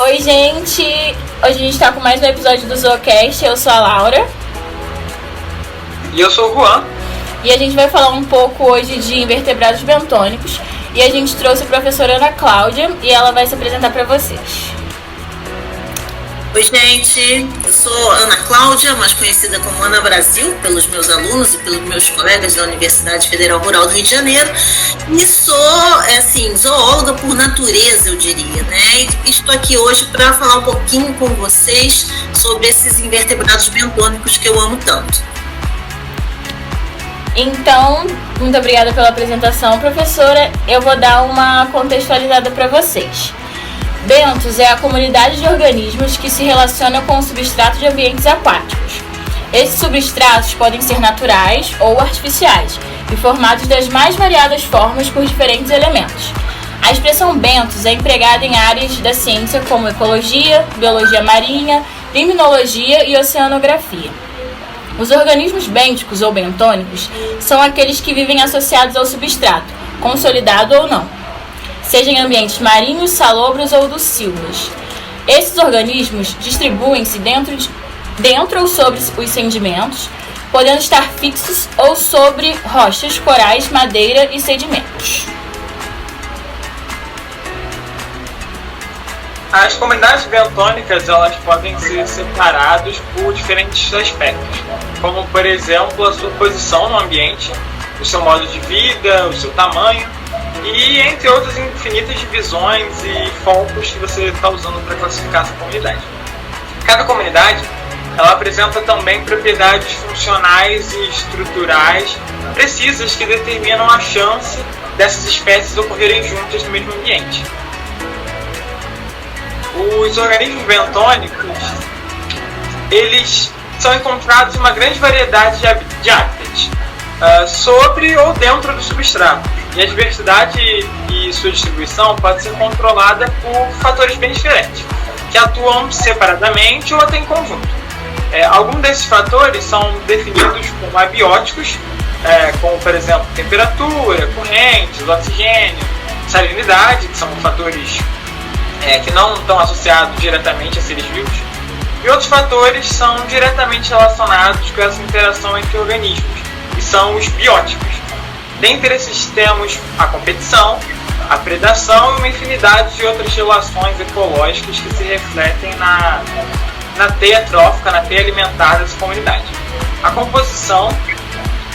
Oi, gente! Hoje a gente tá com mais um episódio do Zoocast. Eu sou a Laura. E eu sou o Juan. E a gente vai falar um pouco hoje de invertebrados bentônicos. E a gente trouxe a professora Ana Cláudia e ela vai se apresentar para vocês. Oi, gente, eu sou Ana Cláudia, mais conhecida como Ana Brasil, pelos meus alunos e pelos meus colegas da Universidade Federal Rural do Rio de Janeiro, e sou, zoóloga por natureza, eu diria, né? E estou aqui hoje para falar um pouquinho com vocês sobre esses invertebrados bentônicos que eu amo tanto. Então, muito obrigada pela apresentação, professora. Eu vou dar uma contextualizada para vocês. Bentos é a comunidade de organismos que se relaciona com o substrato de ambientes aquáticos. Esses substratos podem ser naturais ou artificiais e formados das mais variadas formas por diferentes elementos. A expressão bentos é empregada em áreas da ciência como ecologia, biologia marinha, limnologia e oceanografia. Os organismos bênticos ou bentônicos são aqueles que vivem associados ao substrato, consolidado ou não, seja em ambientes marinhos, salobros ou dulcívoros. Esses organismos distribuem-se dentro ou sobre os sedimentos, podendo estar fixos ou sobre rochas, corais, madeira e sedimentos. As comunidades bentônicas elas podem ser separadas por diferentes aspectos, como por exemplo a sua posição no ambiente, o seu modo de vida, o seu tamanho, e entre outras infinitas divisões e focos que você está usando para classificar essa comunidade. Cada comunidade ela apresenta também propriedades funcionais e estruturais precisas que determinam a chance dessas espécies ocorrerem juntas no mesmo ambiente. Os organismos bentônicos eles são encontrados em uma grande variedade de hábitats, sobre ou dentro do substrato. E a diversidade e sua distribuição pode ser controlada por fatores bem diferentes, que atuam separadamente ou até em conjunto. Alguns desses fatores são definidos como abióticos, como por exemplo temperatura, correntes, oxigênio, salinidade, que são fatores que não estão associados diretamente a seres vivos. E outros fatores são diretamente relacionados com essa interação entre organismos, e são os bióticos. Dentre esses temos a competição, a predação e uma infinidade de outras relações ecológicas que se refletem na teia trófica, na teia alimentar dessa comunidade. A composição,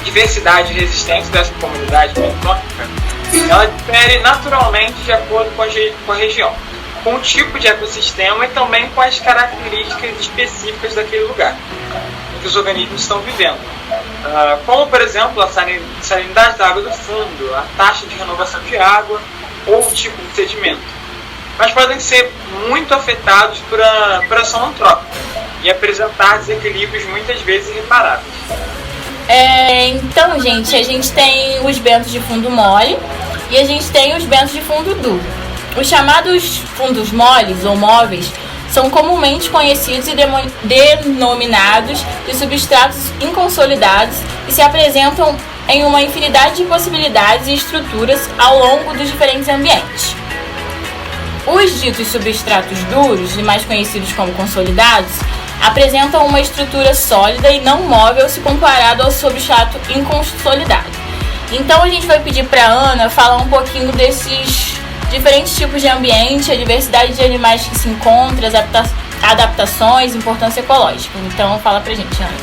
diversidade e resistência dessa comunidade bentônica, ela difere naturalmente de acordo com a região, com o tipo de ecossistema e também com as características específicas daquele lugar em que os organismos estão vivendo. Como, por exemplo, a salinidade da água do fundo, a taxa de renovação de água ou o tipo de sedimento. Mas podem ser muito afetados por ação antrópica e apresentar desequilíbrios muitas vezes irreparáveis. Então, gente, a gente tem os bentos de fundo mole e a gente tem os bentos de fundo duro. Os chamados fundos moles ou móveis são comumente conhecidos e denominados de substratos inconsolidados e se apresentam em uma infinidade de possibilidades e estruturas ao longo dos diferentes ambientes. Os ditos substratos duros, e mais conhecidos como consolidados, apresentam uma estrutura sólida e não móvel se comparado ao substrato inconsolidado. Então a gente vai pedir para a Ana falar um pouquinho desses diferentes tipos de ambiente, a diversidade de animais que se encontram, as adaptações, importância ecológica. Então, fala pra gente, Ana.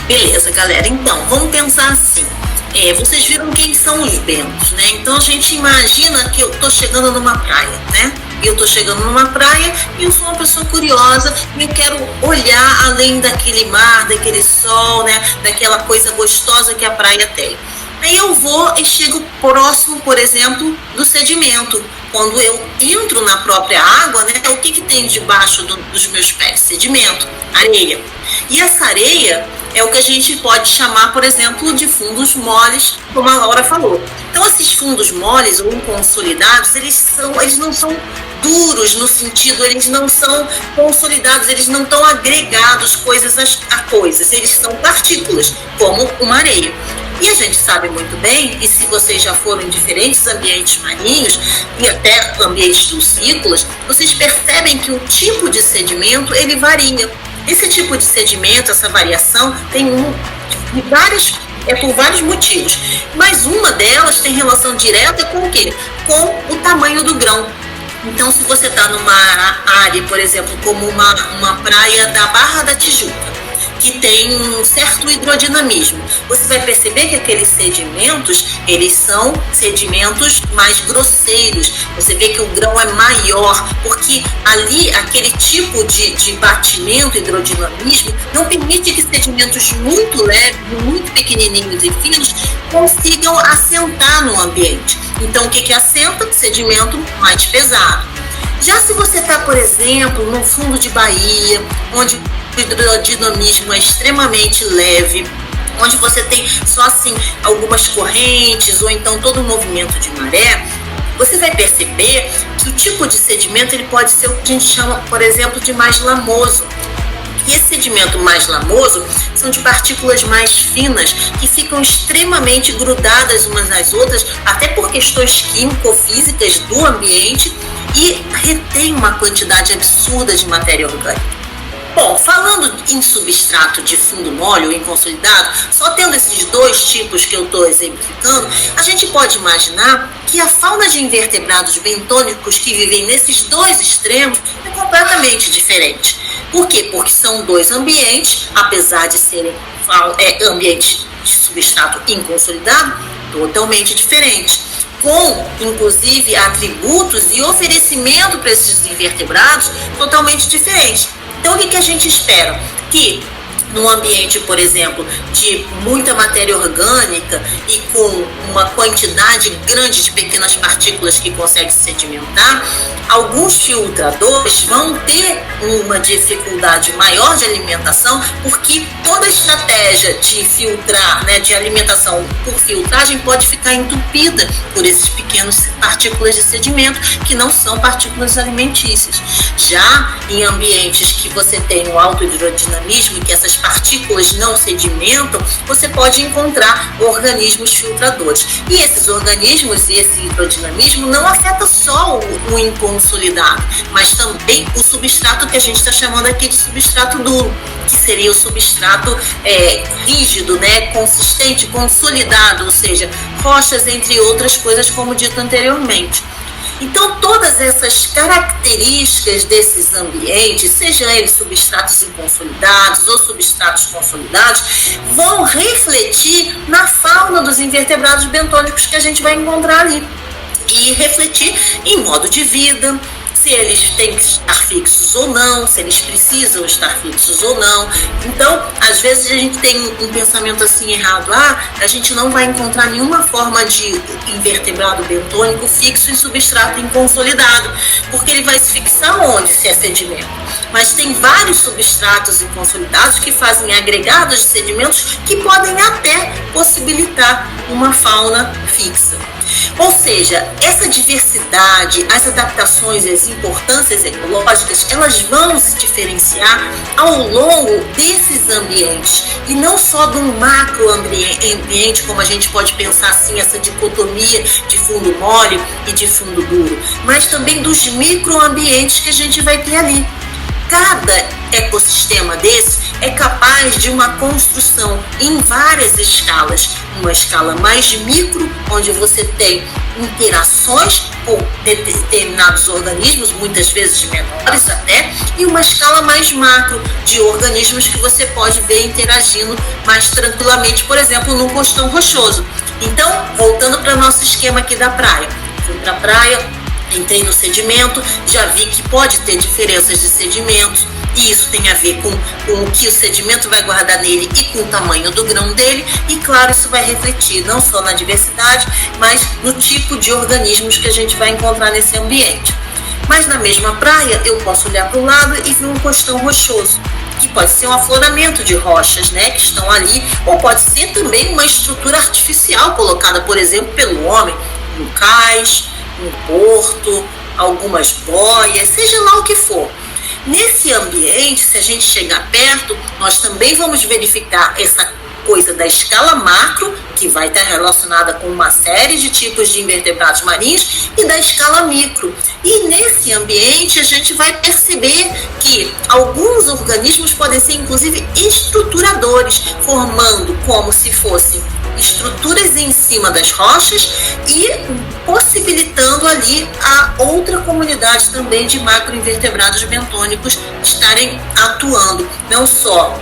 Beleza, galera. Então, vamos pensar assim. Vocês viram quem são os bentos, né? Então, a gente imagina que eu tô chegando numa praia, né? Eu tô chegando numa praia e eu sou uma pessoa curiosa e eu quero olhar além daquele mar, daquele sol, né? Daquela coisa gostosa que a praia tem. Aí eu vou e chego próximo, por exemplo, do sedimento. Quando eu entro na própria água, né, o que tem debaixo dos meus pés? Sedimento, areia. E essa areia é o que a gente pode chamar, por exemplo, de fundos moles, como a Laura falou. Então, esses fundos moles ou inconsolidados, eles não são duros no sentido, eles não são consolidados, eles não estão agregados coisas a coisas, eles são partículas, como uma areia. E a gente sabe muito bem, e se vocês já foram em diferentes ambientes marinhos e até ambientes dulcícolas, vocês percebem que o tipo de sedimento, ele varia. Esse tipo de sedimento, essa variação, por vários motivos. Mas uma delas tem relação direta com o quê? Com o tamanho do grão. Então, se você está numa área, por exemplo, como uma praia da Barra da Tijuca, que tem um certo hidrodinamismo, você vai perceber que aqueles sedimentos, eles são sedimentos mais grosseiros. Você vê que o grão é maior, porque ali aquele tipo de batimento, hidrodinamismo, não permite que sedimentos muito leves, muito pequenininhos e finos consigam assentar no ambiente. Então, o que assenta? Sedimento mais pesado. Já se você está, por exemplo, no fundo de baía, onde o hidrodinamismo é extremamente leve, onde você tem só assim algumas correntes ou então todo o movimento de maré, você vai perceber que o tipo de sedimento ele pode ser o que a gente chama, por exemplo, de mais lamoso. E esse sedimento mais lamoso são de partículas mais finas que ficam extremamente grudadas umas nas outras, até por questões químico-físicas do ambiente, e retém uma quantidade absurda de matéria orgânica. Bom, falando em substrato de fundo mole ou inconsolidado, só tendo esses dois tipos que eu estou exemplificando, a gente pode imaginar que a fauna de invertebrados bentônicos que vivem nesses dois extremos é completamente diferente. Por quê? Porque são dois ambientes, apesar de serem ambientes de substrato inconsolidado, totalmente diferentes, com, inclusive, atributos e oferecimento para esses invertebrados totalmente diferentes. Então, o que a gente espera? Que num ambiente, por exemplo, de muita matéria orgânica e com uma quantidade grande de pequenas partículas que conseguem sedimentar, alguns filtradores vão ter uma dificuldade maior de alimentação, porque toda a estratégia de filtrar, de alimentação por filtragem pode ficar entupida por esses pequenos partículas de sedimento, que não são partículas alimentícias. Já em ambientes que você tem um alto hidrodinamismo, que essas partículas não sedimentam, você pode encontrar organismos filtradores. E esses organismos e esse hidrodinamismo não afeta só o inconsolidado, mas também o substrato que a gente está chamando aqui de substrato duro, que seria o substrato rígido, consistente, consolidado, ou seja, rochas, entre outras coisas, como dito anteriormente. Então, todas essas características desses ambientes, sejam eles substratos inconsolidados ou substratos consolidados, vão refletir na fauna dos invertebrados bentônicos que a gente vai encontrar ali. E refletir em modo de vida, se eles têm que estar fixos ou não, se eles precisam estar fixos ou não. Então, às vezes a gente tem um pensamento assim errado, a gente não vai encontrar nenhuma forma de invertebrado bentônico fixo em substrato inconsolidado, porque ele vai se fixar onde, se é sedimento? Mas tem vários substratos inconsolidados que fazem agregados de sedimentos que podem até possibilitar uma fauna fixa. Ou seja, essa diversidade, as adaptações e as importâncias ecológicas, elas vão se diferenciar ao longo desses ambientes, e não só de um macroambiente, como a gente pode pensar assim, essa dicotomia de fundo mole e de fundo duro, mas também dos microambientes que a gente vai ter ali. Cada ecossistema desse é capaz de uma construção em várias escalas. Uma escala mais micro, onde você tem interações com determinados organismos, muitas vezes menores até, e uma escala mais macro, de organismos que você pode ver interagindo mais tranquilamente, por exemplo, num costão rochoso. Então, voltando para o nosso esquema aqui da praia. Fui para a praia, entrei no sedimento, já vi que pode ter diferenças de sedimentos, e isso tem a ver com o que o sedimento vai guardar nele e com o tamanho do grão dele, e claro, isso vai refletir não só na diversidade, mas no tipo de organismos que a gente vai encontrar nesse ambiente. Mas na mesma praia, eu posso olhar para o lado e ver um costão rochoso, que pode ser um afloramento de rochas, que estão ali, ou pode ser também uma estrutura artificial colocada, por exemplo, pelo homem, um cais, um porto, algumas boias, seja lá o que for. Nesse ambiente, se a gente chegar perto, nós também vamos verificar essa coisa da escala macro, que vai estar relacionada com uma série de tipos de invertebrados marinhos, e da escala micro. E nesse ambiente a gente vai perceber que alguns organismos podem ser inclusive estruturadores, formando como se fossem estruturas em cima das rochas e possibilitando ali a outra comunidade também de macroinvertebrados bentônicos estarem atuando, não só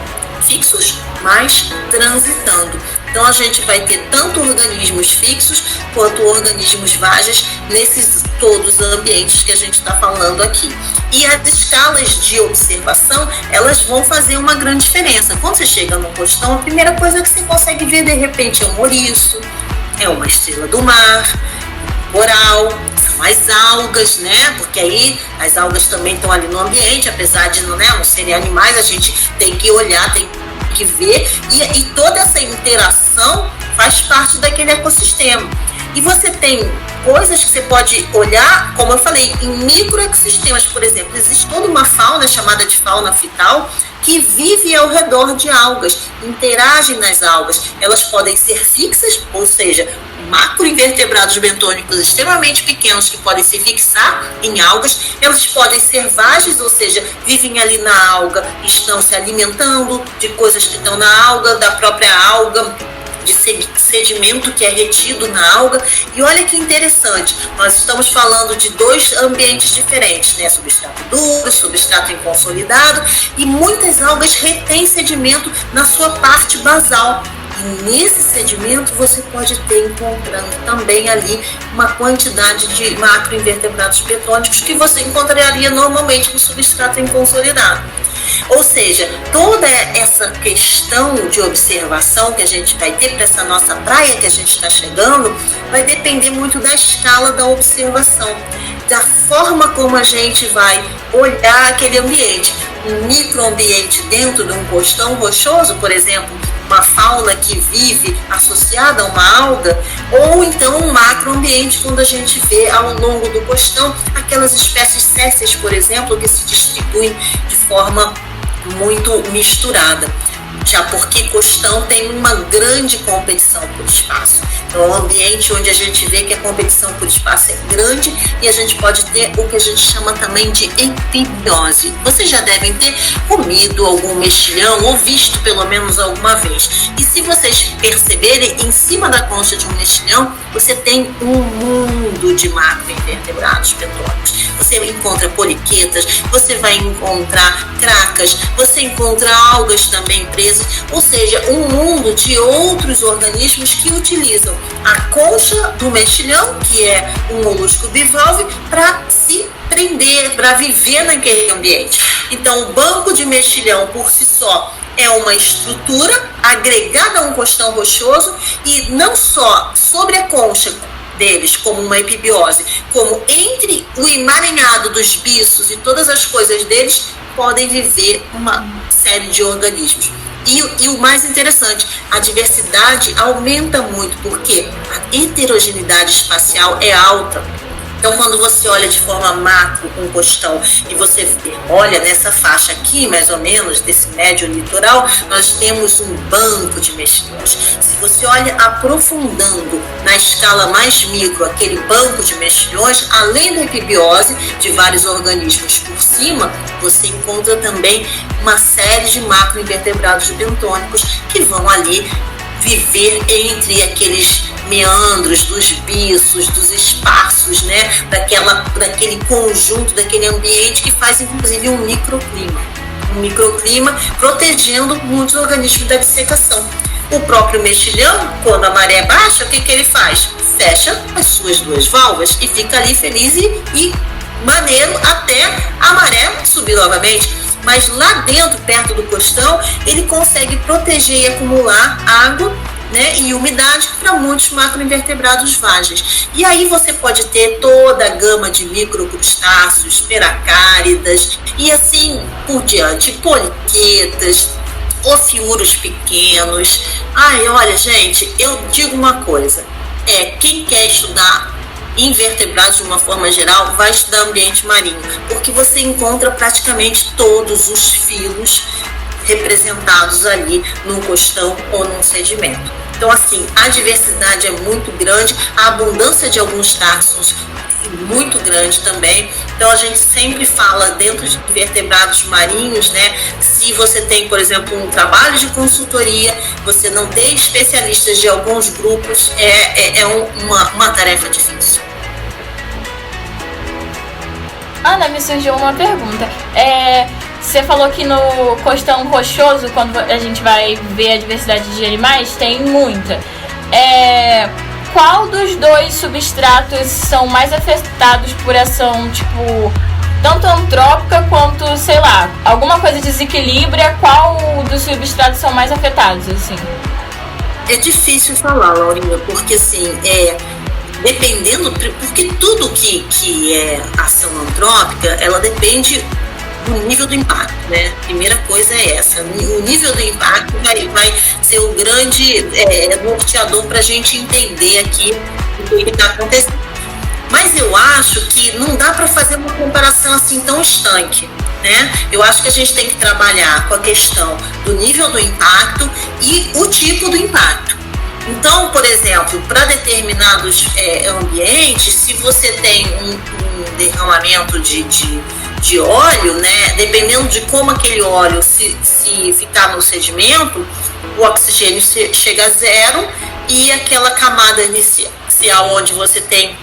fixos, mas transitando. Então a gente vai ter tanto organismos fixos quanto organismos vágeis nesses todos os ambientes que a gente está falando aqui. E as escalas de observação, elas vão fazer uma grande diferença. Quando você chega no costão, a primeira coisa que você consegue ver de repente é um ouriço, é uma estrela do mar, coral, são as algas, né? Porque aí as algas também estão ali no ambiente, apesar de não serem animais, a gente tem que olhar, tem que ver, e toda essa interação faz parte daquele ecossistema. E você tem coisas que você pode olhar, como eu falei, em microecossistemas, por exemplo, existe toda uma fauna chamada de fauna fital que vive ao redor de algas, interagem nas algas. Elas podem ser fixas, ou seja, macroinvertebrados bentônicos extremamente pequenos que podem se fixar em algas. Elas podem ser vágeis, ou seja, vivem ali na alga, estão se alimentando de coisas que estão na alga, da própria alga, de sedimento que é retido na alga. E olha que interessante, nós estamos falando de dois ambientes diferentes, né? Substrato duro, substrato inconsolidado, e muitas algas retêm sedimento na sua parte basal. E nesse sedimento você pode ter encontrando também ali uma quantidade de macroinvertebrados bentônicos que você encontraria normalmente no substrato inconsolidado. Ou seja, toda essa questão de observação que a gente vai ter para essa nossa praia que a gente está chegando, vai depender muito da escala da observação, da forma como a gente vai olhar aquele ambiente. Um microambiente dentro de um costão rochoso, por exemplo, uma fauna que vive associada a uma alga, ou então um macroambiente quando a gente vê ao longo do costão aquelas espécies césseas, por exemplo, que se distribuem de forma muito misturada, já porque costão tem uma grande competição por espaço. Então, é um ambiente onde a gente vê que a competição por espaço é grande e a gente pode ter o que a gente chama também de epibiose. Vocês já devem ter comido algum mexilhão ou visto pelo menos alguma vez. E se vocês perceberem, em cima da concha de um mexilhão, você tem um mundo de macroinvertebrados bentônicos. Você encontra poliquetas, você vai encontrar cracas, você encontra algas também presas, ou seja, um mundo de outros organismos que utilizam a concha do mexilhão, que é um molusco bivalve, para se prender, para viver naquele ambiente. Então, o banco de mexilhão por si só é uma estrutura agregada a um costão rochoso, e não só sobre a concha deles como uma epibiose, como entre o emaranhado dos biços e todas as coisas deles podem viver uma série de organismos. E o mais interessante, a diversidade aumenta muito, porque a heterogeneidade espacial é alta. Então, quando você olha de forma macro um costão e você olha nessa faixa aqui, mais ou menos, desse médio litoral, nós temos um banco de mexilhões. Se você olha aprofundando na escala mais micro aquele banco de mexilhões, além da epibiose de vários organismos por cima, você encontra também uma série de macroinvertebrados bentônicos que vão ali viver entre aqueles meandros dos biços, dos espaços, né? daquele conjunto, daquele ambiente que faz inclusive um microclima protegendo muitos organismos da dissecação. O próprio mexilhão, quando a maré baixa, o que ele faz? Fecha as suas duas válvulas e fica ali feliz e maneiro até a maré subir novamente. Mas lá dentro, perto do costão, ele consegue proteger e acumular água, né, e umidade para muitos macroinvertebrados vágeis. E aí você pode ter toda a gama de microcrustáceos, peracáridas e assim por diante, poliquetas, ofiuros pequenos. Ai, olha, gente, eu digo uma coisa, quem quer estudar invertebrados de uma forma geral vai estudar ambiente marinho, porque você encontra praticamente todos os filos representados ali num costão ou num sedimento. Então, assim, a diversidade é muito grande, a abundância de alguns taxons muito grande também. Então a gente sempre fala dentro de vertebrados marinhos, né? Se você tem, por exemplo, um trabalho de consultoria, você não tem especialistas de alguns grupos, é uma tarefa difícil. Ana, me surgiu uma pergunta. Você falou que no costão rochoso, quando a gente vai ver a diversidade de animais, tem muita. Qual dos dois substratos são mais afetados por ação, tipo, tanto antrópica quanto, sei lá, alguma coisa desequilibra? Qual dos substratos são mais afetados, assim? É difícil falar, Laurinha, porque assim, dependendo, porque tudo que é ação antrópica, ela depende do nível do impacto, né? Primeira coisa é essa. O nível do impacto vai ser o grande norteador para a gente entender aqui o que está acontecendo. Mas eu acho que não dá para fazer uma comparação assim tão estanque, né? Eu acho que a gente tem que trabalhar com a questão do nível do impacto e o tipo do impacto. Então, por exemplo, para determinados ambientes, se você tem um derramamento de óleo, né, dependendo de como aquele óleo se ficar no sedimento, o oxigênio chega a zero e aquela camada inicial onde você tem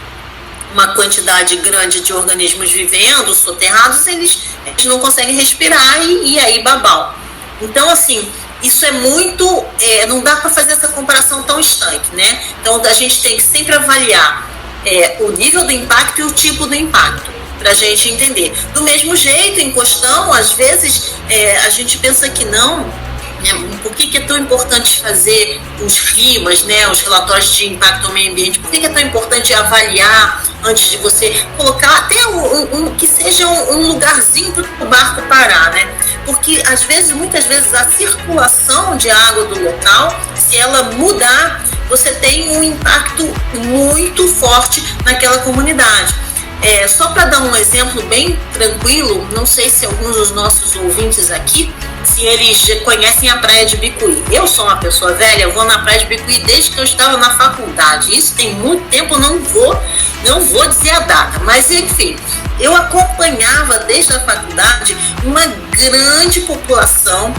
uma quantidade grande de organismos vivendo, soterrados, eles não conseguem respirar e aí babau. Então, assim, isso é muito, não dá para fazer essa comparação tão estanque, né? Então, a gente tem que sempre avaliar o nível do impacto e o tipo do impacto, para a gente entender. Do mesmo jeito, em costão, às vezes a gente pensa que não, né? Por que é tão importante fazer os RIMAs, né? Os relatórios de impacto ao meio ambiente? Por que é tão importante avaliar antes de você colocar até que seja um lugarzinho para o barco parar, né? Porque muitas vezes a circulação de água do local, se ela mudar, você tem um impacto muito forte naquela comunidade. Só para dar um exemplo bem tranquilo, não sei se alguns dos nossos ouvintes aqui, se eles conhecem a Praia de Bicuí. Eu sou uma pessoa velha, eu vou na Praia de Bicuí desde que eu estava na faculdade. Isso tem muito tempo, não vou dizer a data, mas enfim, eu acompanhava desde a faculdade uma grande população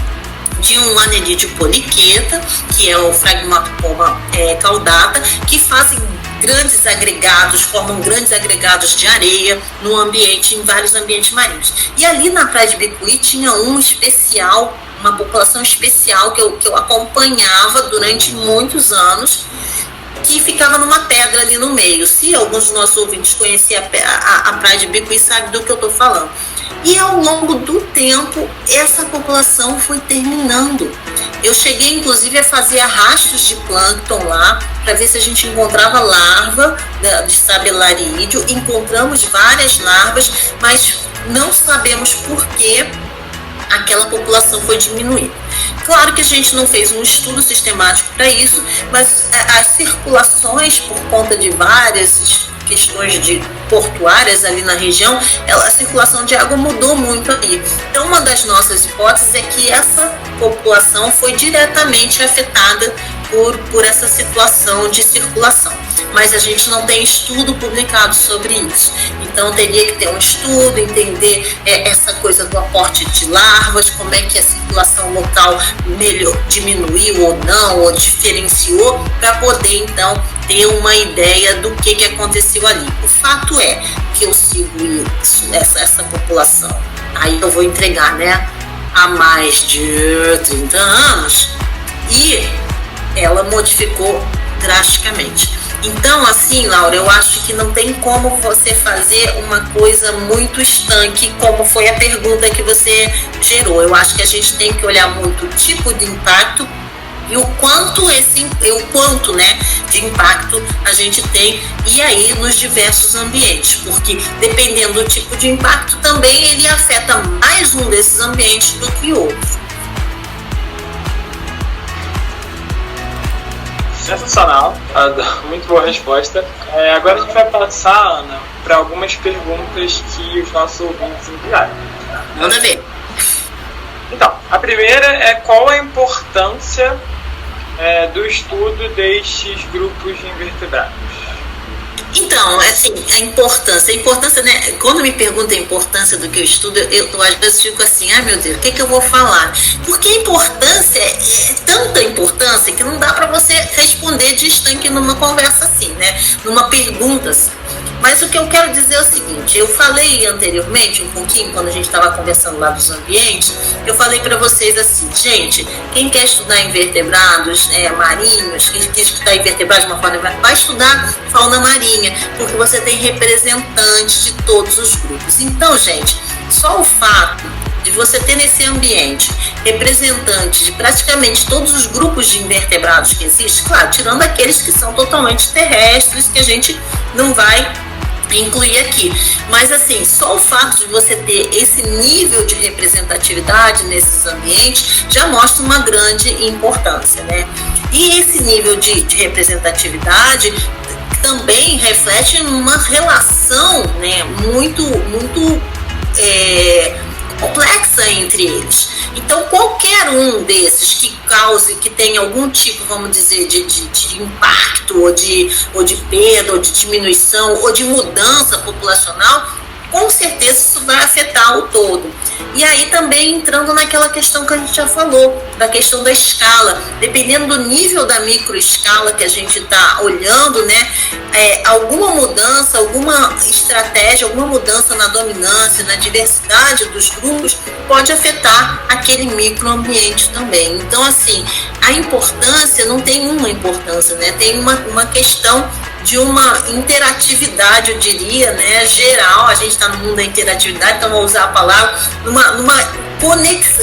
de um anelídeo poliqueta, que é o Phragmatopoma caudata, que fazem grandes agregados, formam grandes agregados de areia no ambiente, em vários ambientes marinhos. E ali na Praia de Bicuí tinha uma população especial que eu acompanhava durante muitos anos, que ficava numa pedra ali no meio. Se alguns dos nossos ouvintes conhecem a Praia de Bicuí, sabe do que eu estou falando. E ao longo do tempo, essa população foi terminando. Eu cheguei, inclusive, a fazer arrastos de plâncton lá, para ver se a gente encontrava larva de sabelarídeo. Encontramos várias larvas, mas não sabemos por que aquela população foi diminuindo. Claro que a gente não fez um estudo sistemático para isso, mas as circulações, por conta de várias questões portuárias ali na região, a circulação de água mudou muito ali. Então, uma das nossas hipóteses é que essa população foi diretamente afetada por essa situação de circulação. Mas a gente não tem estudo publicado sobre isso. Então, teria que ter um estudo, entender essa coisa do aporte de larvas, como é que a circulação local diminuiu ou não, ou diferenciou, para poder, então, ter uma ideia do que aconteceu ali. O fato é que eu sigo essa população, aí eu vou entregar, né, há mais de 30 anos, e ela modificou drasticamente. Então, assim, Laura, eu acho que não tem como você fazer uma coisa muito estanque, como foi a pergunta que você gerou. Eu acho que a gente tem que olhar muito o tipo de impacto e o quanto né, de impacto a gente tem, e aí nos diversos ambientes, porque dependendo do tipo de impacto também ele afeta mais um desses ambientes do que outro. Sensacional, muito boa resposta. Agora a gente vai passar, Ana, para algumas perguntas que os nossos ouvintes enviaram. Manda ver. Então, A primeira é qual a importância do estudo destes grupos de invertebrados. Então, assim, a importância, né? Quando me perguntam a importância do que eu estudo, eu às vezes fico assim, meu Deus, o que eu vou falar? Porque a importância é tanta importância que não dá para você responder de estanque numa conversa assim, né? Numa pergunta assim. Mas o que eu quero dizer é o seguinte, eu falei anteriormente um pouquinho, quando a gente estava conversando lá dos ambientes, eu falei para vocês assim, gente, quem quer estudar invertebrados marinhos, quem quer estudar invertebrados de uma forma, vai estudar fauna marinha, porque você tem representantes de todos os grupos. Então, gente, só o fato de você ter nesse ambiente representantes de praticamente todos os grupos de invertebrados que existem, claro, tirando aqueles que são totalmente terrestres, que a gente não vai incluir aqui, mas assim, só o fato de você ter esse nível de representatividade nesses ambientes já mostra uma grande importância, né? E esse nível de representatividade também reflete uma relação, né, muito complexa entre eles. Então, qualquer um desses que cause, que tenha algum tipo, vamos dizer, de impacto, ou de perda, ou de diminuição, ou de mudança populacional, com certeza isso vai afetar o todo. E aí também entrando naquela questão que a gente já falou, da questão da escala, dependendo do nível da microescala que a gente está olhando, né, alguma mudança, alguma estratégia, alguma mudança na dominância, na diversidade dos grupos pode afetar aquele microambiente também. Então, assim, a importância não tem uma importância, né, tem uma questão de uma interatividade, eu diria, né, geral. A gente está no mundo da interatividade, então vou usar a palavra, numa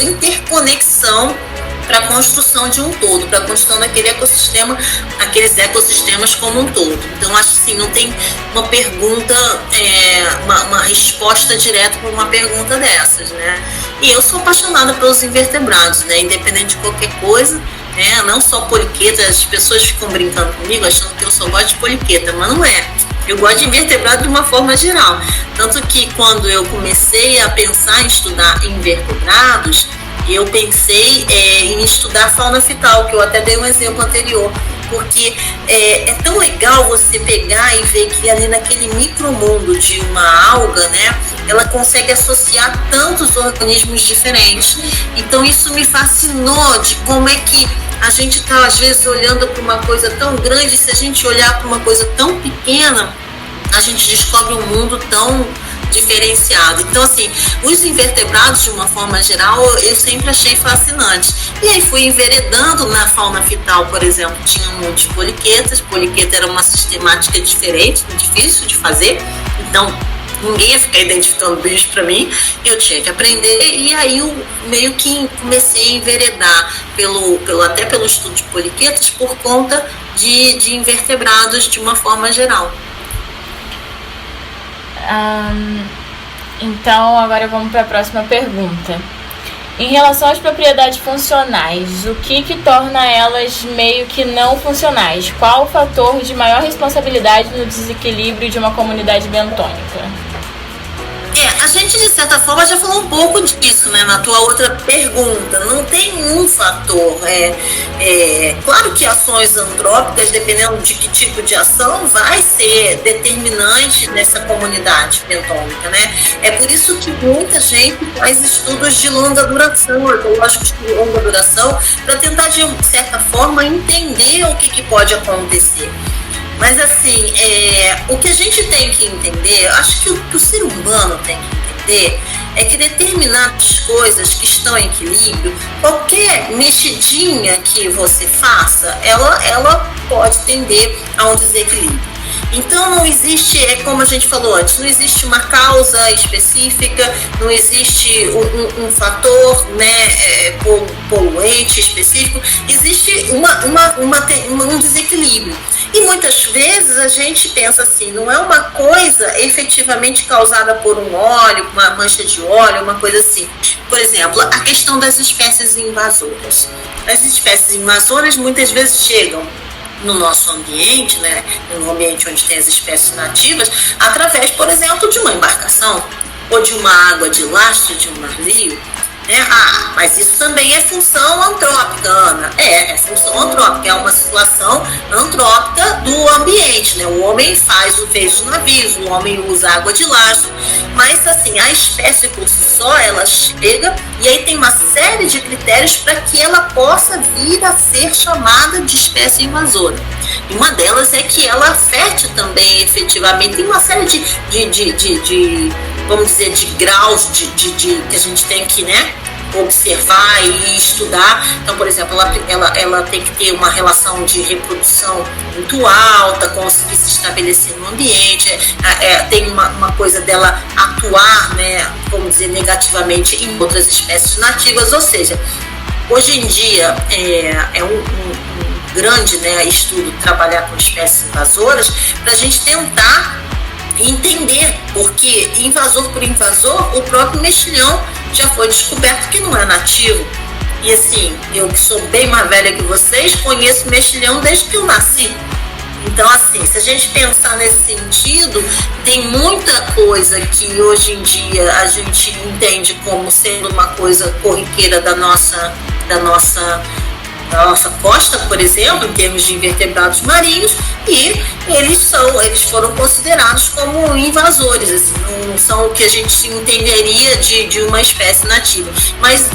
interconexão para a construção de um todo, para a construção daquele ecossistema, aqueles ecossistemas como um todo. Então, acho que assim, não tem uma pergunta, uma resposta direta para uma pergunta dessas, né? E eu sou apaixonada pelos invertebrados, né, independente de qualquer coisa. Não só poliqueta, as pessoas ficam brincando comigo achando que eu só gosto de poliqueta, mas não é. Eu gosto de invertebrado de uma forma geral. Tanto que quando eu comecei a pensar em estudar invertebrados, eu pensei em estudar fauna fital, que eu até dei um exemplo anterior, porque é tão legal você pegar e ver que ali naquele micromundo de uma alga, né, ela consegue associar tantos organismos diferentes. Então isso me fascinou de como é que a gente está às vezes olhando para uma coisa tão grande, e se a gente olhar para uma coisa tão pequena, a gente descobre um mundo tão diferenciado. Então, assim, os invertebrados, de uma forma geral, eu sempre achei fascinantes. E aí fui enveredando na fauna fital, por exemplo, tinha muitos poliquetas. Poliqueta era uma sistemática diferente, difícil de fazer, então ninguém ia ficar identificando bicho para mim, eu tinha que aprender. E aí eu meio que comecei a enveredar até pelo estudo de poliquetas por conta de invertebrados de uma forma geral. Então, agora vamos para a próxima pergunta. Em relação às propriedades funcionais, o que torna elas meio que não funcionais? Qual o fator de maior responsabilidade no desequilíbrio de uma comunidade bentônica? A gente, de certa forma, já falou um pouco disso, né, na tua outra pergunta. Não tem um fator. Claro que ações antrópicas, dependendo de que tipo de ação, vai ser determinante nessa comunidade bentônica, né? É por isso que muita gente faz estudos de longa duração, ecológicos de longa duração, para tentar, de certa forma, entender o que pode acontecer. Mas assim, o que a gente tem que entender, eu acho que o que o ser humano tem que entender é que determinadas coisas que estão em equilíbrio, qualquer mexidinha que você faça, ela pode tender a um desequilíbrio. Então não existe, como a gente falou antes, não existe uma causa específica, não existe um fator, né, poluente específico, existe um desequilíbrio. E muitas vezes a gente pensa assim, não é uma coisa efetivamente causada por um óleo, uma mancha de óleo, uma coisa assim. Por exemplo, a questão das espécies invasoras. As espécies invasoras muitas vezes chegam no nosso ambiente, né, no ambiente onde tem as espécies nativas, através, por exemplo, de uma embarcação ou de uma água de lastro, de um navio. Né? Ah, mas isso também é função antrópica, Ana. É função antrópica, é uma situação antrópica do ambiente, né? O homem fez os navios, o homem usa água de lastro, mas assim, a espécie por si só, ela chega e aí tem uma série de critérios para que ela possa vir a ser chamada de espécie invasora. E uma delas é que ela afete também efetivamente, tem uma série de vamos dizer, de graus que a gente tem que, né, observar e estudar. Então, por exemplo, ela tem que ter uma relação de reprodução muito alta, conseguir se estabelecer no ambiente, tem uma coisa dela atuar, né, vamos dizer, negativamente em outras espécies nativas, ou seja, hoje em dia é um grande, né, estudo trabalhar com espécies invasoras para a gente tentar entender, porque invasor por invasor, o próprio mexilhão já foi descoberto que não é nativo. E assim, eu que sou bem mais velha que vocês, conheço mexilhão desde que eu nasci. Então, assim, se a gente pensar nesse sentido, tem muita coisa que hoje em dia a gente entende como sendo uma coisa corriqueira da nossa costa, por exemplo, em termos de invertebrados marinhos, e eles foram considerados como invasores, assim, não são o que a gente entenderia de uma espécie nativa. Mas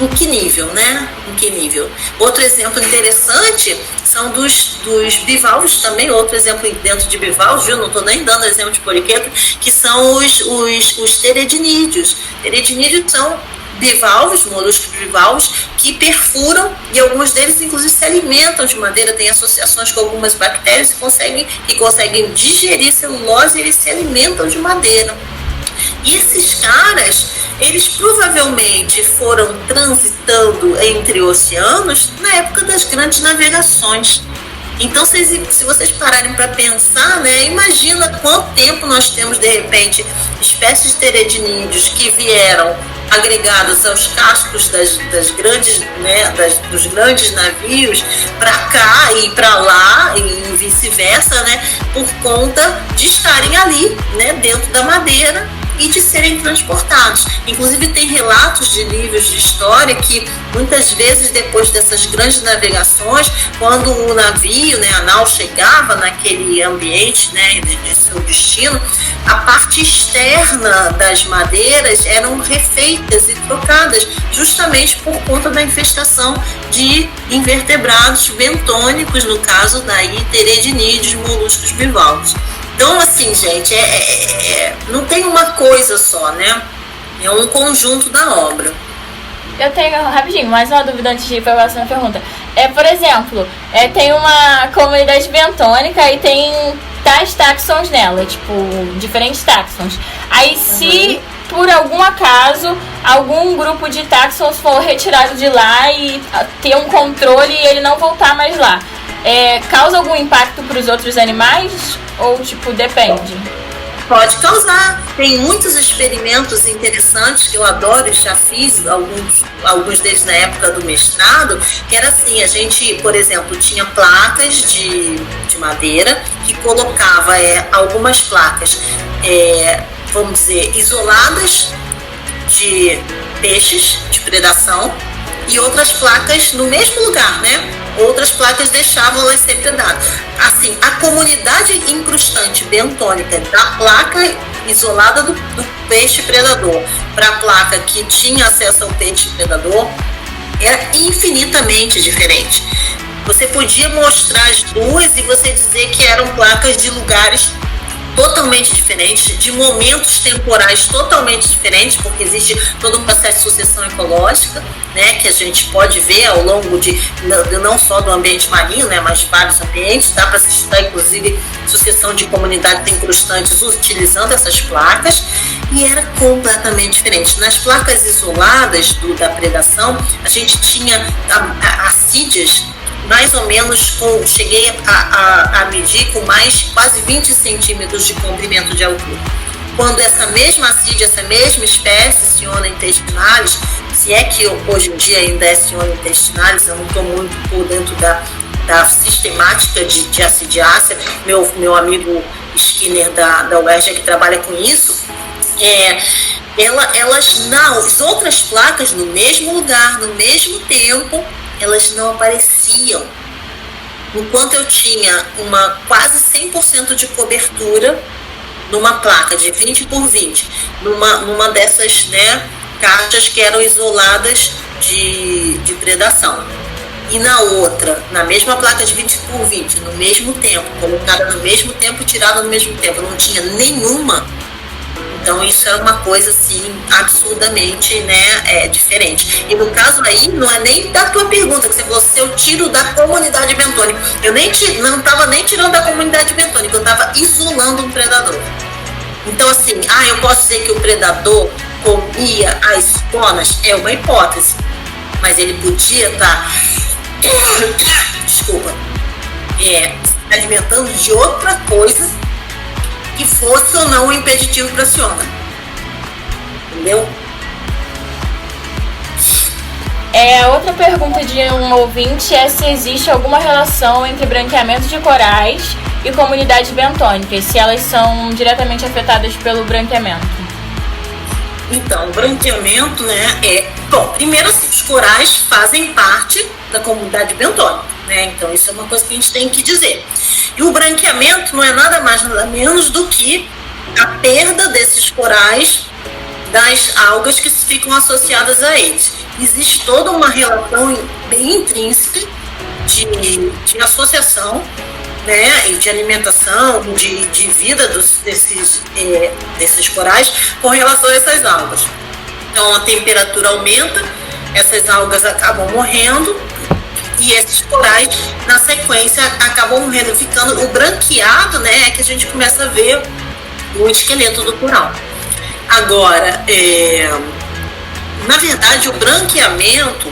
em que nível, né? Em que nível? Outro exemplo interessante são dos bivalves também, outro exemplo dentro de bivalves, viu? Não estou nem dando exemplo de poliqueto, que são os teredinídeos. Teredinídeos são bivalves, moluscos bivalves, que perfuram, e alguns deles inclusive se alimentam de madeira, têm associações com algumas bactérias que conseguem digerir celulose e eles se alimentam de madeira. E esses caras, eles provavelmente foram transitando entre oceanos na época das grandes navegações. Então, se vocês pararem para pensar, né, imagina quanto tempo nós temos, de repente, espécies de teredinídeos que vieram agregadas aos cascos das grandes, né, dos grandes navios para cá e para lá e vice-versa, né, por conta de estarem ali, né, dentro da madeira e de serem transportados. Inclusive tem relatos de livros de história que muitas vezes depois dessas grandes navegações, quando o navio, né, a nau chegava naquele ambiente, né, de seu destino, a parte externa das madeiras eram refeitas e trocadas justamente por conta da infestação de invertebrados bentônicos, no caso daí teredinídeos, moluscos bivalves. Então, assim, gente, não tem uma coisa só, né? É um conjunto da obra. Eu tenho, rapidinho, mais uma dúvida antes de ir para a próxima pergunta. Por exemplo, tem uma comunidade bentônica e tem tais táxons nela, tipo, diferentes táxons. Aí, se por algum acaso algum grupo de táxons for retirado de lá e ter um controle e ele não voltar mais lá, causa algum impacto para os outros animais? Ou, tipo, depende? Pode causar. Tem muitos experimentos interessantes que eu adoro e já fiz, alguns deles na época do mestrado, que era assim, a gente, por exemplo, tinha placas de madeira que colocava algumas placas, vamos dizer, isoladas de peixes de predação e outras placas no mesmo lugar, né? Outras placas deixavam elas ser predadas. Assim, a comunidade incrustante bentônica da placa isolada do peixe predador para a placa que tinha acesso ao peixe predador era infinitamente diferente. Você podia mostrar as duas e você dizer que eram placas de lugares totalmente diferentes, de momentos temporais totalmente diferentes, porque existe todo um processo de sucessão ecológica, né, que a gente pode ver ao longo não só do ambiente marinho, né, mas de vários ambientes. Dá para se estudar, inclusive, sucessão de comunidades incrustantes utilizando essas placas, e era completamente diferente. Nas placas isoladas da predação, a gente tinha assídias mais ou menos, cheguei a medir com quase 20 centímetros de comprimento de altura. Quando essa mesma assídia, essa mesma espécie, Ciona intestinalis, se é que hoje em dia ainda é Ciona intestinalis, eu não estou muito por dentro da sistemática de acidiácea, meu amigo Skinner da UERJ que trabalha com isso, as outras placas no mesmo lugar, no mesmo tempo, elas não apareciam. Enquanto eu tinha uma quase 100% de cobertura numa placa de 20 por 20, numa dessas, né, caixas que eram isoladas de predação. E na outra, na mesma placa de 20 por 20, no mesmo tempo, colocada no mesmo tempo, tirada no mesmo tempo, não tinha nenhuma. Então isso era uma coisa assim absurdamente, né, diferente. E no caso aí não é nem da tua pergunta que você falou se eu tiro da comunidade bentônica. Eu não estava nem tirando da comunidade bentônica, eu estava isolando um predador. Então assim, eu posso dizer que o predador comia as conas, é uma hipótese, mas ele podia estar se alimentando de outra coisa que fosse ou não um impeditivo para a ciona. Entendeu? Outra pergunta de um ouvinte é se existe alguma relação entre branqueamento de corais e comunidade bentônica, se elas são diretamente afetadas pelo branqueamento. Então, o branqueamento, né, bom, primeiro assim, os corais fazem parte da comunidade bentônica, né, então isso é uma coisa que a gente tem que dizer. E o branqueamento não é nada mais, nada menos do que a perda desses corais das algas que ficam associadas a eles. Existe toda uma relação bem intrínseca de associação, né, de alimentação, de vida desses corais com relação a essas algas. Então a temperatura aumenta, essas algas acabam morrendo e esses corais na sequência acabam morrendo, ficando o branqueado, né, é que a gente começa a ver o esqueleto do coral. Agora, na verdade o branqueamento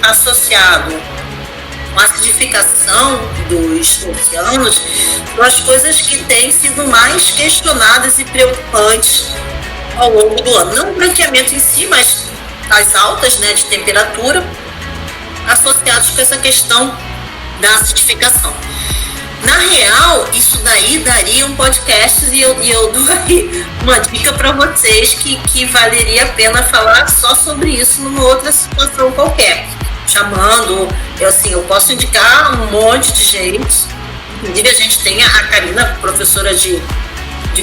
associado a acidificação dos oceanos são as coisas que têm sido mais questionadas e preocupantes ao longo do ano. Não o branqueamento em si, mas as altas, né, de temperatura associadas com essa questão da acidificação. Na real, isso daí daria um podcast e eu dou aí uma dica para vocês que valeria a pena falar só sobre isso numa outra situação qualquer. Chamando, eu posso indicar um monte de gente. Inclusive a gente tem a Karina, professora de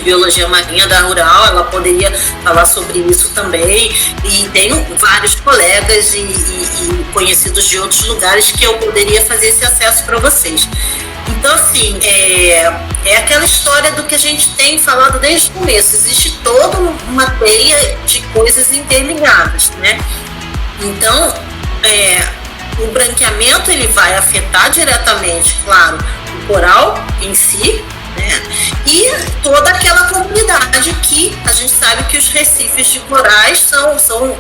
biologia marinha da Rural, ela poderia falar sobre isso também. E tenho vários colegas e conhecidos de outros lugares que eu poderia fazer esse acesso para vocês. Então, assim, é aquela história do que a gente tem falado desde o começo. Existe toda uma teia de coisas interligadas, né? Então, o branqueamento ele vai afetar diretamente, claro, o coral em si, né? E toda aquela comunidade que a gente sabe que os recifes de corais são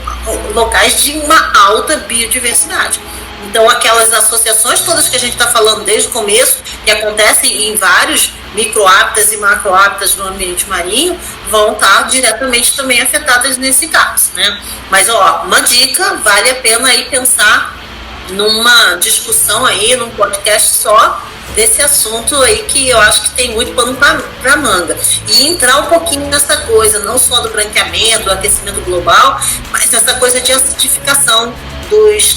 locais de uma alta biodiversidade. Então, aquelas associações todas que a gente está falando desde o começo, que acontecem em vários microhábitats e macrohábitats no ambiente marinho, vão estar diretamente também afetadas nesse caso, né? Mas, uma dica, vale a pena aí pensar numa discussão aí, num podcast só desse assunto aí que eu acho que tem muito pano para manga. E entrar um pouquinho nessa coisa, não só do branqueamento, do aquecimento global, mas essa coisa de acidificação dos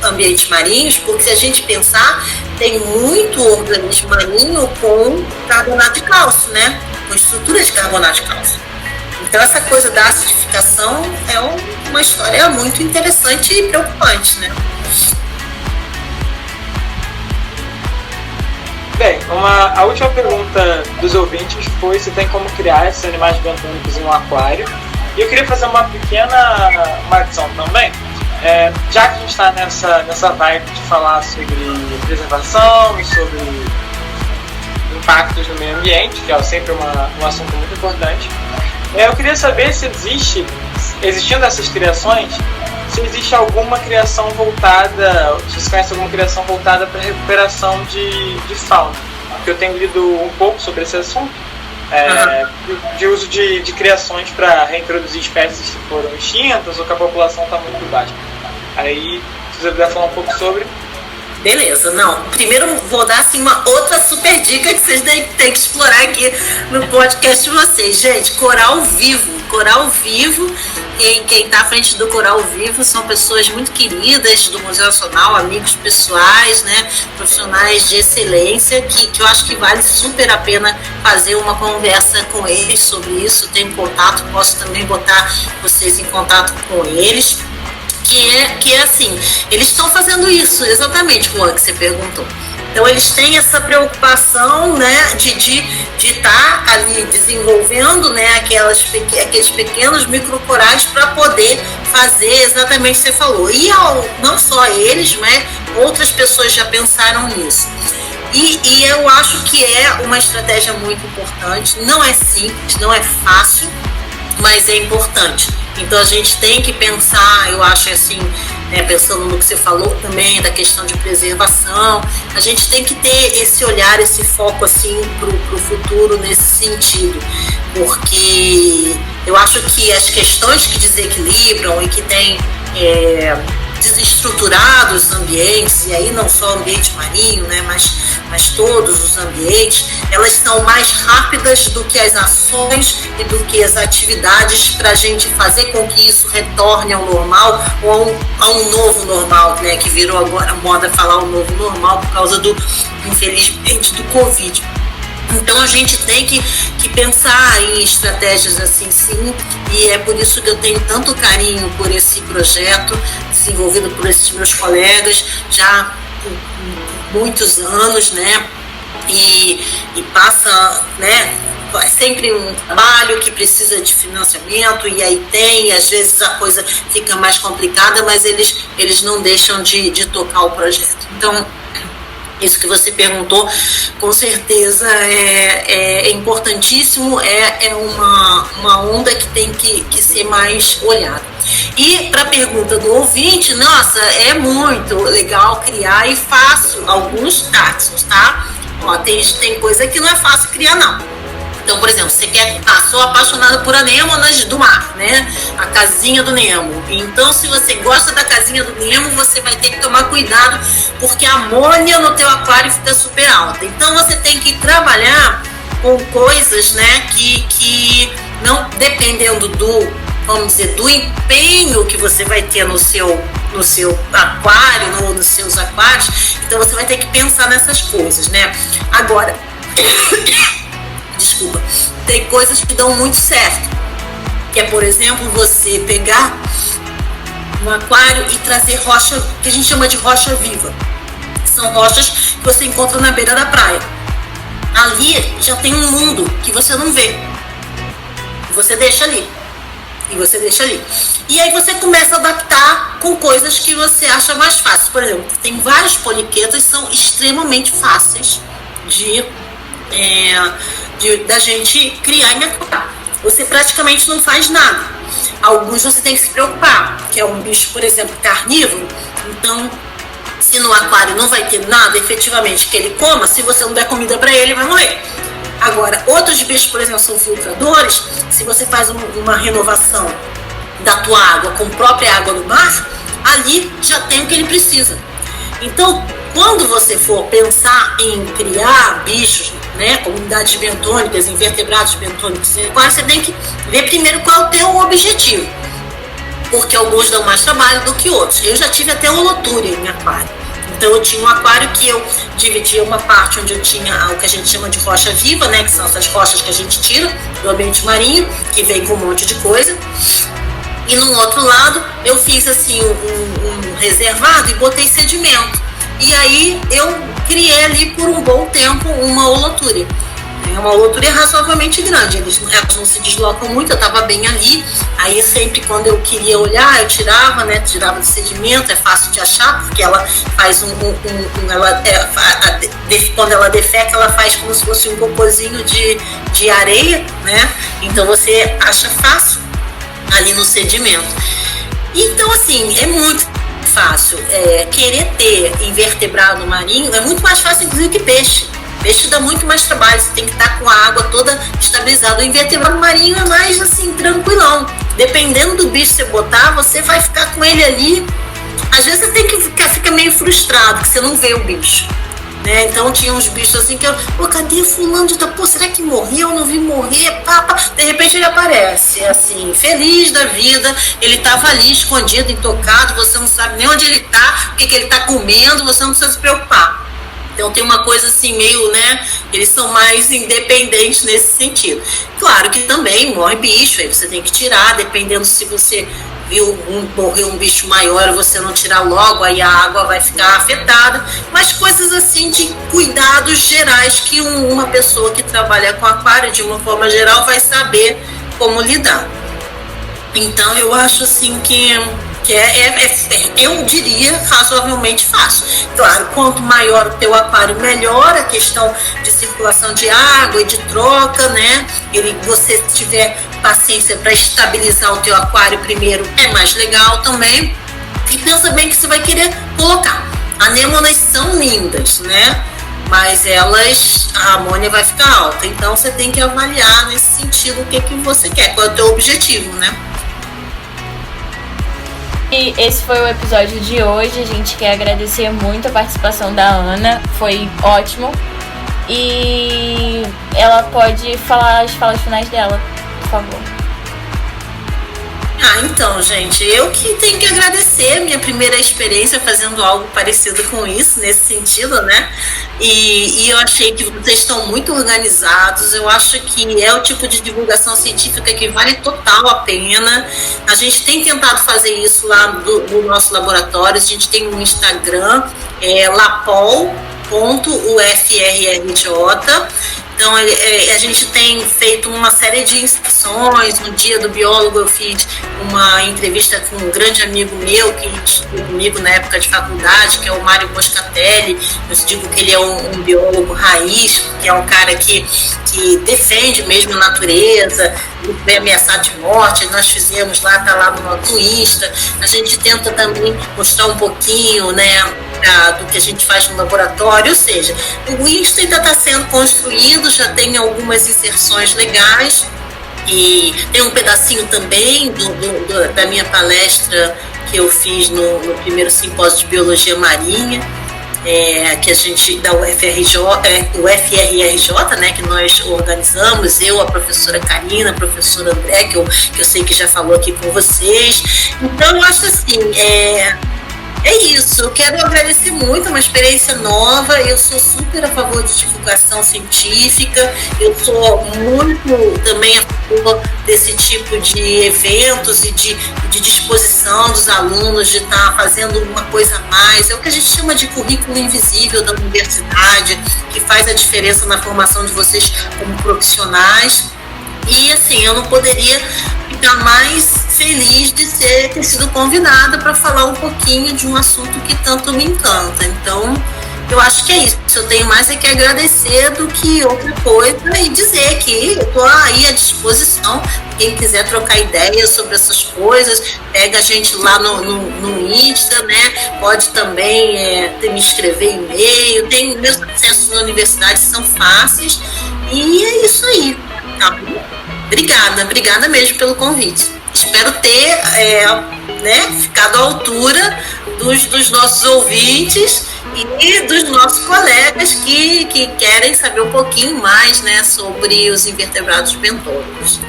ambientes marinhos, porque se a gente pensar, tem muito organismo marinho com carbonato de cálcio, né? Com estrutura de carbonato de cálcio. Então essa coisa da acidificação é uma história muito interessante e preocupante, né? Bem, a última pergunta dos ouvintes foi se tem como criar esses animais bentônicos em um aquário. E eu queria fazer uma pequena adição também. Já que a gente está nessa vibe de falar sobre preservação e sobre impactos no meio ambiente, que é sempre um assunto muito importante, eu queria saber se existindo essas criações, se existe alguma criação voltada, se você conhece alguma criação voltada para recuperação de fauna. Porque eu tenho lido um pouco sobre esse assunto, de uso de criações para reintroduzir espécies que foram extintas ou que a população está muito baixa. Aí, se você puder falar um pouco sobre. Beleza, não. Primeiro vou dar assim uma outra super dica que vocês têm que explorar aqui no podcast de vocês. Gente, coral vivo. Coral Vivo. Quem está à frente do Coral Vivo são pessoas muito queridas do Museu Nacional, amigos pessoais, né, profissionais de excelência, que eu acho que vale super a pena fazer uma conversa com eles sobre isso. Tenho contato, posso também botar vocês em contato com eles. Que é assim, eles estão fazendo isso exatamente como que você perguntou. Então eles têm essa preocupação, né, de estar ali desenvolvendo, né, aqueles pequenos microcorais para poder fazer exatamente o que você falou. E não só eles, né, outras pessoas já pensaram nisso. E eu acho que é uma estratégia muito importante. Não é simples, não é fácil, mas é importante. Então a gente tem que pensar, eu acho assim, né, pensando no que você falou também da questão de preservação, a gente tem que ter esse olhar, esse foco assim pro futuro nesse sentido, porque eu acho que as questões que desequilibram e que têm desestruturado os ambientes, e aí não só o ambiente marinho, né, mas todos os ambientes, elas são mais rápidas do que as ações e do que as atividades para a gente fazer com que isso retorne ao normal ou a um novo normal, né, que virou agora moda falar o novo normal por causa infelizmente, do Covid. Então a gente tem que pensar em estratégias assim, sim, e é por isso que eu tenho tanto carinho por esse projeto desenvolvido por esses meus colegas já por muitos anos, né, e passa, né, é sempre um trabalho que precisa de financiamento, e aí às vezes a coisa fica mais complicada, mas eles não deixam de tocar o projeto. Então, isso que você perguntou, com certeza é importantíssimo, é uma onda que tem que ser mais olhada. E para a pergunta do ouvinte, nossa, é muito legal criar e faço alguns táxons, tá? Ó, tem coisa que não é fácil criar, não. Então, por exemplo, você quer... sou apaixonada por anêmonas do mar, né? A casinha do Nemo. Então, se você gosta da casinha do Nemo, você vai ter que tomar cuidado, porque a amônia no teu aquário fica super alta. Então, você tem que trabalhar com coisas, né, que não, dependendo vamos dizer, do empenho que você vai ter no seu aquário, nos seus aquários, então você vai ter que pensar nessas coisas, né? Agora... Desculpa, tem coisas que dão muito certo, que é, por exemplo, você pegar um aquário e trazer rocha, que a gente chama de rocha viva. São rochas que você encontra na beira da praia. Ali já tem um mundo que você não vê. Você deixa ali. E aí você começa a adaptar com coisas que você acha mais fáceis. Por exemplo, tem vários poliquetas que são extremamente fáceis da gente criar em aquário. Você praticamente não faz nada. Alguns você tem que se preocupar, que é um bicho, por exemplo, carnívoro. Então, se no aquário não vai ter nada efetivamente que ele coma, se você não der comida para ele, vai morrer. Agora, outros bichos, por exemplo, são filtradores. Se você faz uma renovação da tua água com a própria água do mar, ali já tem o que ele precisa. Então, quando você for pensar em criar bichos, né, comunidades bentônicas, invertebrados bentônicos, você tem que ver primeiro qual é o teu objetivo, porque alguns dão mais trabalho do que outros. Eu já tive até holotúria em aquário. Então eu tinha um aquário que eu dividia uma parte onde eu tinha o que a gente chama de rocha viva, né, que são essas rochas que a gente tira do ambiente marinho, que vem com um monte de coisa. E no outro lado eu fiz assim um reservado e botei sedimento. E aí eu criei ali por um bom tempo uma holotúria. É uma holotúria razoavelmente grande, elas não se deslocam muito, eu estava bem ali. Aí sempre quando eu queria olhar, eu tirava, né? Tirava do sedimento, é fácil de achar, porque ela faz quando ela defeca, ela faz como se fosse um cocôzinho de areia, né? Então você acha fácil ali no sedimento. Então assim, é muito fácil. Querer ter invertebrado marinho é muito mais fácil, inclusive, que peixe. Peixe dá muito mais trabalho, você tem que estar com a água toda estabilizada. O invertebrado marinho é mais assim, tranquilão. Dependendo do bicho que você botar, você vai ficar com ele ali. Às vezes você tem que fica meio frustrado, que você não vê o bicho. né? Então tinha uns bichos assim que eu, pô, cadê fulano de tal? Pô, será que morreu? Eu não vi morrer, pá. De repente ele aparece, assim, feliz da vida, ele tava ali escondido, intocado, você não sabe nem onde ele tá, o que ele tá comendo, você não precisa se preocupar. Então tem uma coisa assim meio, né, eles são mais independentes nesse sentido. Claro que também morre bicho, aí você tem que tirar, dependendo se você viu morrer um bicho maior, você não tirar logo, aí a água vai ficar afetada, mas coisas assim de cuidados gerais que uma pessoa que trabalha com aquário de uma forma geral vai saber como lidar. Então eu acho assim que eu diria razoavelmente fácil. Claro, quanto maior o teu aquário, melhor a questão de circulação de água e de troca, né? Você tiver paciência para estabilizar o teu aquário primeiro, é mais legal também. E pensa bem que você vai querer colocar. Anêmonas são lindas, né? Mas a amônia vai ficar alta. Então você tem que avaliar nesse sentido o que você quer, qual é o teu objetivo, né? E esse foi o episódio de hoje. A gente quer agradecer muito a participação da Ana, foi ótimo. E ela pode falar as falas finais dela, por favor. Então, gente, eu que tenho que agradecer a minha primeira experiência fazendo algo parecido com isso, nesse sentido, né? E eu achei que vocês estão muito organizados, eu acho que é o tipo de divulgação científica que vale total a pena. A gente tem tentado fazer isso lá no nosso laboratório, a gente tem um Instagram, lapol.ufrrj. Então, a gente tem feito uma série de inserções. No Dia do Biólogo, eu fiz uma entrevista com um grande amigo meu que estudou comigo na época de faculdade, que é o Mário Moscatelli. Eu digo que ele é um biólogo raiz, que é um cara que defende mesmo a natureza, foi ameaçado de morte. Nós fizemos lá, tá lá no nosso Insta. A gente tenta também mostrar um pouquinho, né, do que a gente faz no laboratório, ou seja, o Insta ainda está sendo construído, já tem algumas inserções legais e tem um pedacinho também da minha palestra que eu fiz no primeiro simpósio de biologia marinha, que a gente da UFRJ, né, que nós organizamos, eu, a professora Karina, a professora André, que eu sei que já falou aqui com vocês. Então eu acho assim, é isso, eu quero agradecer muito, uma experiência nova. Eu sou super a favor de divulgação científica, eu sou muito também a favor desse tipo de eventos e de disposição dos alunos de estar fazendo uma coisa a mais. É o que a gente chama de currículo invisível da universidade, que faz a diferença na formação de vocês como profissionais. E assim, eu não poderia ficar mais feliz de ter sido convidada para falar um pouquinho de um assunto que tanto me encanta. Então, eu acho que é isso. Eu tenho mais que agradecer do que outra coisa e dizer que eu estou aí à disposição. Quem quiser trocar ideias sobre essas coisas, pega a gente lá no Insta, né? Pode também me escrever e-mail. Tem meus acessos na universidade, são fáceis. E é isso aí, tá bom? Obrigada mesmo pelo convite. Espero ter ficado à altura dos nossos ouvintes e dos nossos colegas que querem saber um pouquinho mais, né, sobre os invertebrados bentônicos.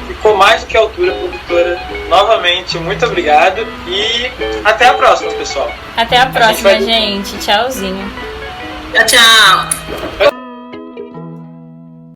Ficou mais do que à altura, produtora. Novamente, muito obrigado e até a próxima, pessoal. Até a próxima, gente. Tchauzinho. Tchau.